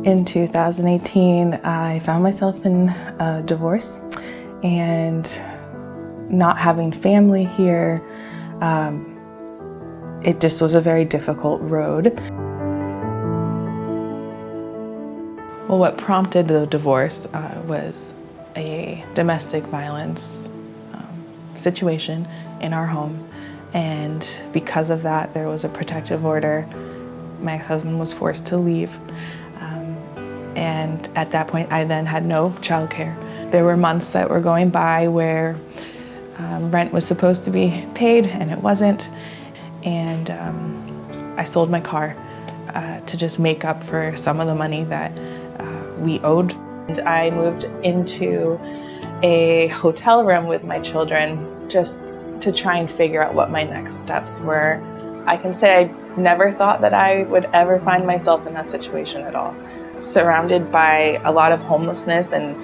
In 2018, I found myself in a divorce, and not having family here, it just was a very difficult road. Well, what prompted the divorce was a domestic violence situation in our home, and because of that, there was a protective order. My husband was forced to leave. And at that point, I then had no childcare. There were months that were going by where rent was supposed to be paid and it wasn't. And I sold my car to just make up for some of the money that we owed. And I moved into a hotel room with my children just to try and figure out what my next steps were. I can say I never thought that I would ever find myself in that situation at all. Surrounded by a lot of homelessness and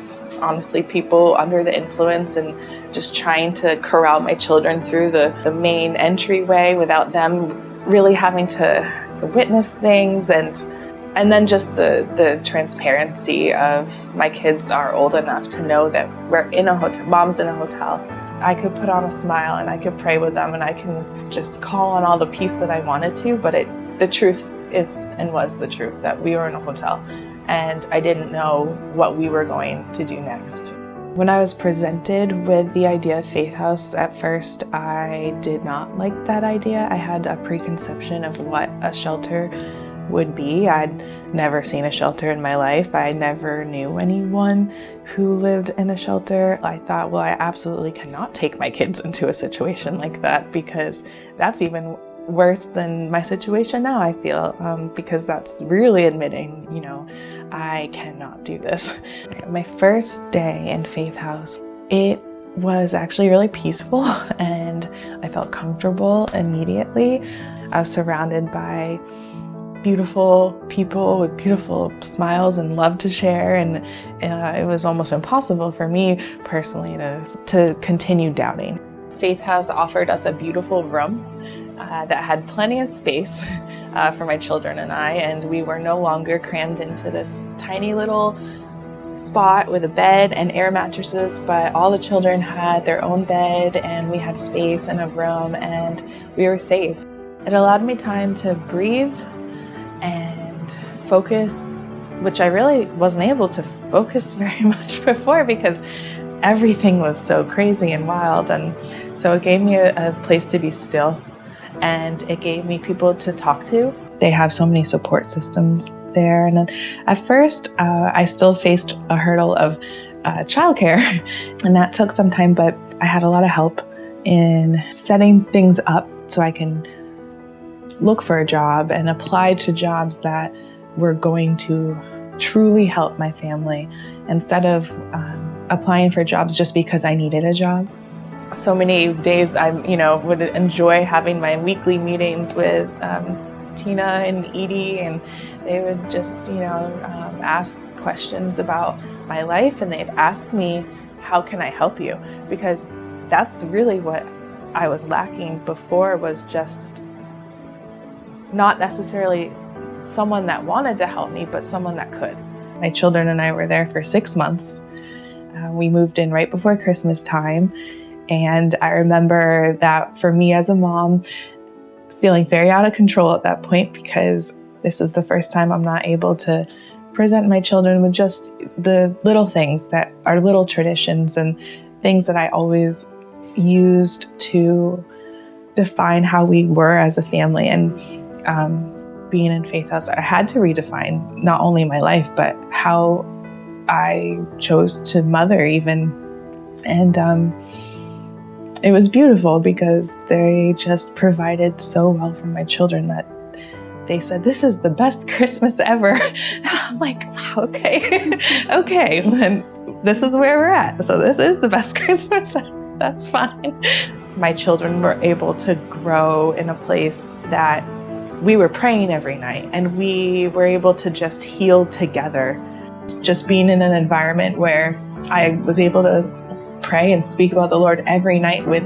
honestly people under the influence, and just trying to corral my children through the main entryway without them really having to witness things, and then just the transparency of my kids are old enough to know that we're in a hotel, mom's in a hotel. I could put on a smile and I could pray with them and I can just call on all the peace that I wanted to, but the truth is and was the truth that we were in a hotel and I didn't know what we were going to do next. When I was presented with the idea of Faith House, at first I did not like that idea. I had a preconception of what a shelter would be. I'd never seen a shelter in my life. I never knew anyone who lived in a shelter. I thought, well, I absolutely cannot take my kids into a situation like that, because that's even worse than my situation now, I feel, because that's really admitting, I cannot do this. My first day in Faith House, it was actually really peaceful and I felt comfortable immediately. I was surrounded by beautiful people with beautiful smiles and love to share, and it was almost impossible for me personally to continue doubting. Faith House offered us a beautiful room that had plenty of space for my children and I, and we were no longer crammed into this tiny little spot with a bed and air mattresses, but all the children had their own bed and we had space in a room and we were safe. It allowed me time to breathe and focus, which I really wasn't able to focus very much before because everything was so crazy and wild. And so it gave me a place to be still, and it gave me people to talk to. They have so many support systems there. And then at first, I still faced a hurdle of childcare, and that took some time, but I had a lot of help in setting things up so I can look for a job and apply to jobs that were going to truly help my family instead of applying for jobs just because I needed a job. So many days I would enjoy having my weekly meetings with Tina and Edie, and they would just ask questions about my life, and they'd ask me, how can I help you? Because that's really what I was lacking before, was just not necessarily someone that wanted to help me, but someone that could. My children and I were there for 6 months. We moved in right before Christmas time. And I remember that for me as a mom, feeling very out of control at that point, because this is the first time I'm not able to present my children with just the little things that are little traditions and things that I always used to define how we were as a family. And being in Faith House, I had to redefine not only my life, but how I chose to mother even. And it was beautiful because they just provided so well for my children that they said, this is the best Christmas ever. And I'm like, wow, okay, okay, then this is where we're at. So this is the best Christmas, that's fine. My children were able to grow in a place that we were praying every night, and we were able to just heal together. Just being in an environment where I was able to pray and speak about the Lord every night with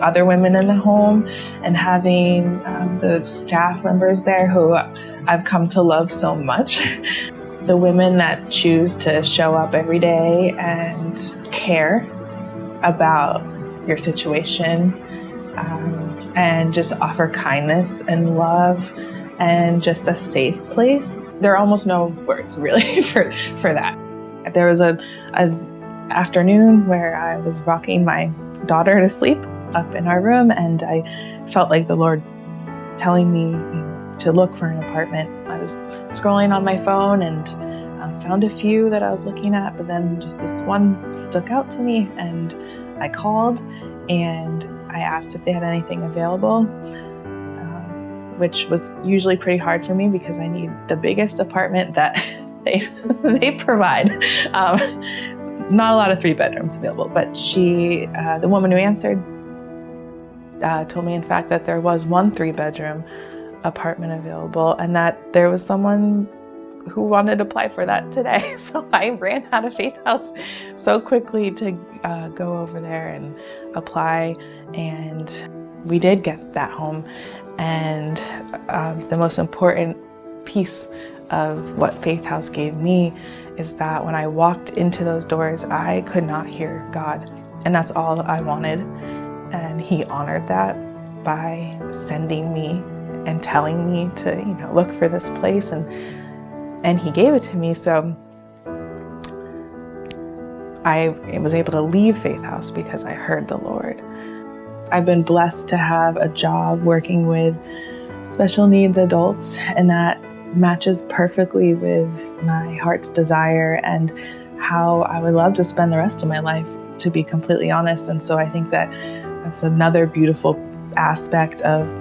other women in the home, and having the staff members there who I've come to love so much. The women that choose to show up every day and care about your situation, and just offer kindness and love and just a safe place. There are almost no words really for that. There was a afternoon where I was rocking my daughter to sleep up in our room, and I felt like the Lord telling me to look for an apartment. I was scrolling on my phone and found a few that I was looking at, but then just this one stuck out to me, and I called and I asked if they had anything available, which was usually pretty hard for me because I need the biggest apartment that they provide. Not a lot of 3 bedrooms available, but the woman who answered told me, in fact, that there was one 3-bedroom apartment available and that there was someone who wanted to apply for that today. So I ran out of Faith House so quickly to go over there and apply, and we did get that home. And the most important piece of what Faith House gave me is that when I walked into those doors, I could not hear God, and that's all I wanted. And He honored that by sending me and telling me to, look for this place, and He gave it to me. So I was able to leave Faith House because I heard the Lord. I've been blessed to have a job working with special needs adults, and that matches perfectly with my heart's desire and how I would love to spend the rest of my life, to be completely honest. And so I think that that's another beautiful aspect of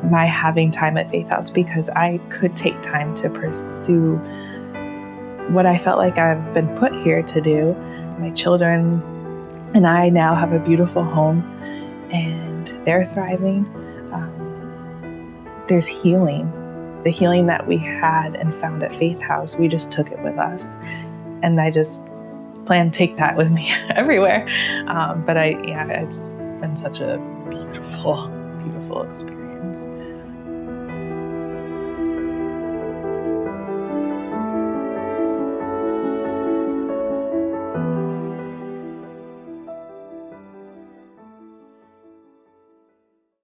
my having time at Faith House, because I could take time to pursue what I felt like I've been put here to do. My children and I now have a beautiful home, and they're thriving. There's healing. The healing that we had and found at Faith House, we just took it with us. And I just plan to take that with me everywhere. But it's been such a beautiful, beautiful experience.